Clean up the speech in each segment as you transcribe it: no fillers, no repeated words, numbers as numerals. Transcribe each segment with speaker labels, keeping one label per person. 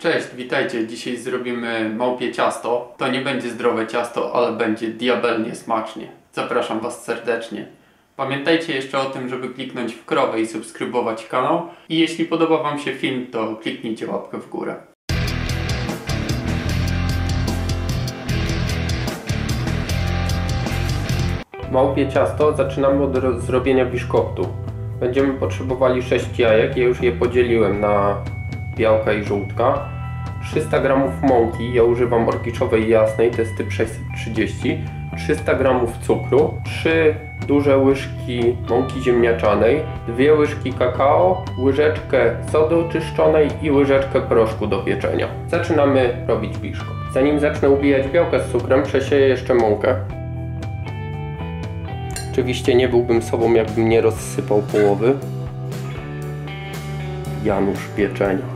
Speaker 1: Cześć, witajcie. Dzisiaj zrobimy małpie ciasto. To nie będzie zdrowe ciasto, ale będzie diabelnie smacznie. Zapraszam Was serdecznie. Pamiętajcie jeszcze o tym, żeby kliknąć w krowę i subskrybować kanał. I jeśli podoba Wam się film, to kliknijcie łapkę w górę. Małpie ciasto zaczynamy od zrobienia biszkoptu. Będziemy potrzebowali 6 jajek, ja już je podzieliłem na białka i żółtka. 300 g mąki, ja używam orkiczowej jasnej, to jest typ 630. 300 g cukru, 3 duże łyżki mąki ziemniaczanej, 2 łyżki kakao, łyżeczkę sody oczyszczonej i łyżeczkę proszku do pieczenia. Zaczynamy robić biszkopt. Zanim zacznę ubijać białka z cukrem, przesieję jeszcze mąkę. Oczywiście nie byłbym sobą, jakbym nie rozsypał połowy. Janusz pieczenia.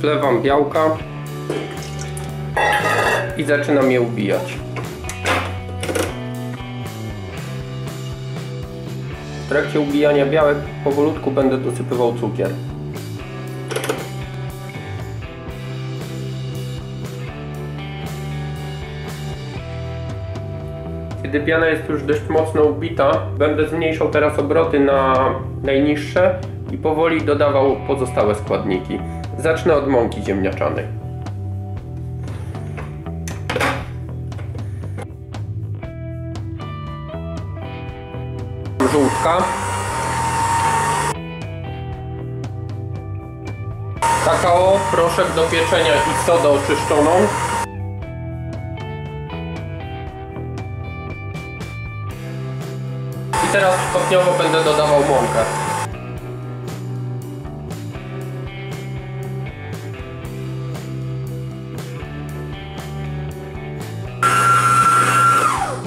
Speaker 1: Wlewam białka i zaczynam je ubijać. W trakcie ubijania białek powolutku będę dosypywał cukier. Kiedy piana jest już dość mocno ubita, będę zmniejszał teraz obroty na najniższe i powoli dodawał pozostałe składniki. Zacznę od mąki ziemniaczanej. Żółtka. Kakao, proszek do pieczenia i sodę oczyszczoną. I teraz stopniowo będę dodawał mąkę.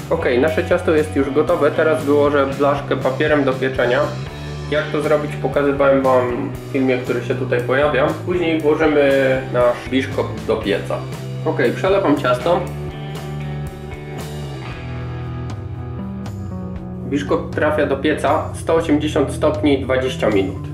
Speaker 1: Ok, nasze ciasto jest już gotowe, teraz wyłożę blaszkę papierem do pieczenia. Jak to zrobić, pokazywałem Wam w filmie, który się tutaj pojawia. Później włożymy nasz biszkopt do pieca. Ok, przelewam ciasto. Biszkopt trafia do pieca 180 stopni 20 minut.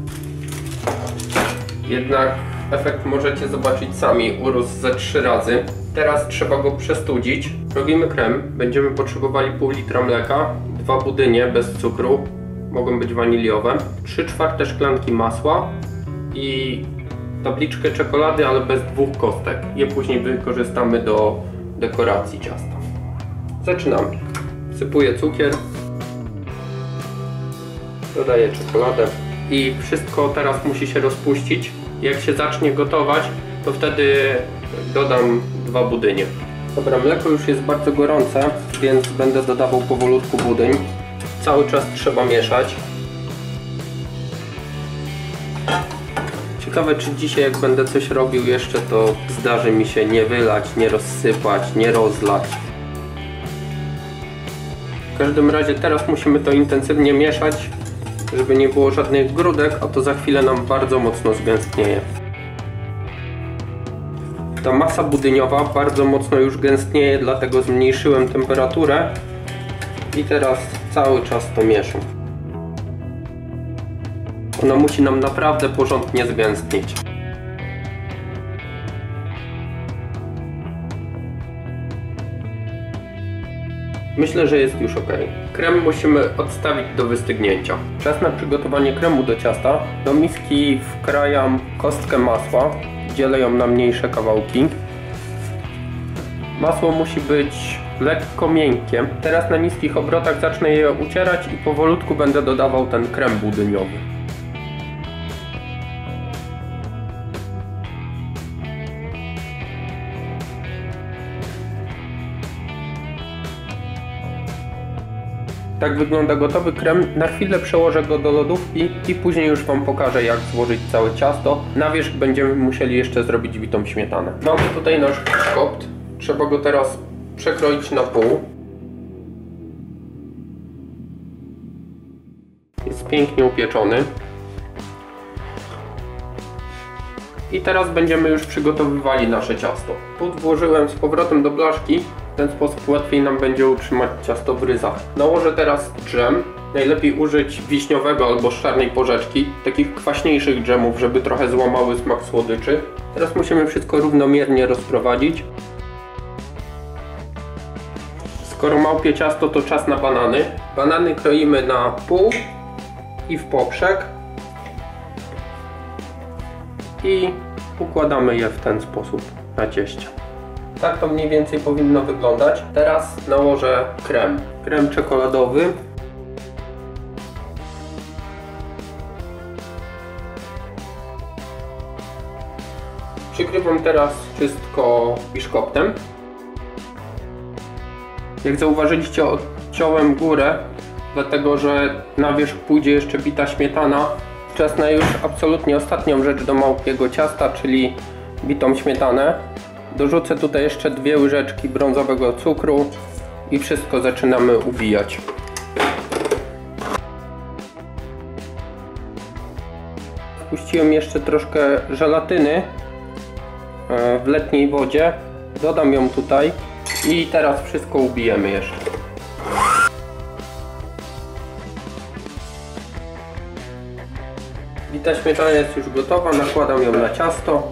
Speaker 1: Jednak efekt możecie zobaczyć sami, urósł ze 3 razy. Teraz trzeba go przestudzić. Robimy krem. Będziemy potrzebowali pół litra mleka, 2 budynie bez cukru, mogą być waniliowe, 3/4 szklanki masła i tabliczkę czekolady, ale bez 2 kostek. Je później wykorzystamy do dekoracji ciasta. Zaczynamy. Wsypuję cukier, dodaję czekoladę i wszystko teraz musi się rozpuścić. Jak się zacznie gotować, to wtedy dodam 2 budynie. Dobra, mleko już jest bardzo gorące, więc będę dodawał powolutku budyń. Cały czas trzeba mieszać. Ciekawe, czy dzisiaj jak będę coś robił jeszcze, to zdarzy mi się nie wylać, nie rozsypać, nie rozlać. W każdym razie teraz musimy to intensywnie mieszać, żeby nie było żadnych grudek, a to za chwilę nam bardzo mocno zgęstnieje. Ta masa budyniowa bardzo mocno już gęstnieje, dlatego zmniejszyłem temperaturę i teraz cały czas to mieszam. Ona musi nam naprawdę porządnie zgęstnieć. Myślę, że jest już ok. Krem musimy odstawić do wystygnięcia. Czas na przygotowanie kremu do ciasta. Do miski wkrajam kostkę masła. Dzielę ją na mniejsze kawałki. Masło musi być lekko miękkie. Teraz na niskich obrotach zacznę je ucierać i powolutku będę dodawał ten krem budyniowy. Tak wygląda gotowy krem. Na chwilę przełożę go do lodówki i później już Wam pokażę, jak złożyć całe ciasto. Na wierzch będziemy musieli jeszcze zrobić bitą śmietanę. Mamy tutaj nasz biszkopt. Trzeba go teraz przekroić na pół. Jest pięknie upieczony. I teraz będziemy już przygotowywali nasze ciasto. Płód włożyłem z powrotem do blaszki. W ten sposób łatwiej nam będzie utrzymać ciasto w ryzach. Nałożę teraz dżem. Najlepiej użyć wiśniowego albo z czarnej porzeczki, takich kwaśniejszych dżemów, żeby trochę złamały smak słodyczy. Teraz musimy wszystko równomiernie rozprowadzić. Skoro małpie ciasto, to czas na banany. Banany kroimy na pół i w poprzek. I układamy je w ten sposób na cieście. Tak to mniej więcej powinno wyglądać. Teraz nałożę krem. Krem czekoladowy. Przykrywam teraz wszystko biszkoptem. Jak zauważyliście, odciąłem górę, dlatego że na wierzch pójdzie jeszcze bita śmietana. Czas na już absolutnie ostatnią rzecz do małpiego ciasta, czyli bitą śmietanę. Dorzucę tutaj jeszcze 2 łyżeczki brązowego cukru i wszystko zaczynamy ubijać. Wpuściłem jeszcze troszkę żelatyny w letniej wodzie. Dodam ją tutaj i teraz wszystko ubijemy jeszcze. Bita śmietana jest już gotowa, nakładam ją na ciasto.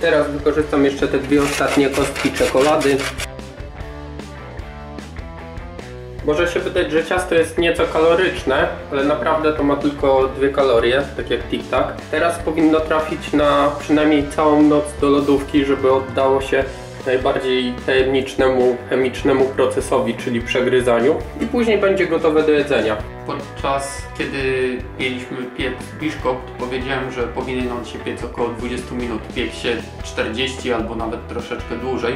Speaker 1: Teraz wykorzystam jeszcze te 2 ostatnie kostki czekolady. Może się wydać, że ciasto jest nieco kaloryczne, ale naprawdę to ma tylko 2 kalorie, tak jak Tic Tac. Teraz powinno trafić na przynajmniej całą noc do lodówki, żeby oddało się najbardziej tajemnicznemu chemicznemu procesowi, czyli przegryzaniu, i później będzie gotowe do jedzenia. Podczas kiedy mieliśmy piec biszkopt, powiedziałem, że powinien on się piec około 20 minut. Piek się 40 albo nawet troszeczkę dłużej.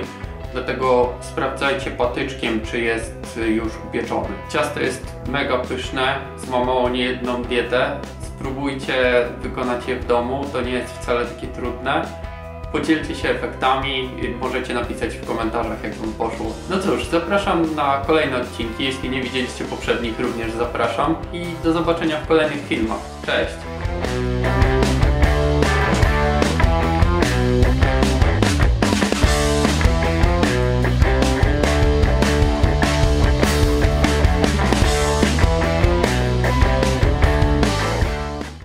Speaker 1: Dlatego sprawdzajcie patyczkiem, czy jest już upieczony. Ciasto jest mega pyszne, złamało niejedną dietę. Spróbujcie wykonać je w domu, to nie jest wcale takie trudne. Podzielcie się efektami, możecie napisać w komentarzach, jak wam poszło. No cóż, zapraszam na kolejne odcinki, jeśli nie widzieliście poprzednich, również zapraszam i do zobaczenia w kolejnych filmach. Cześć!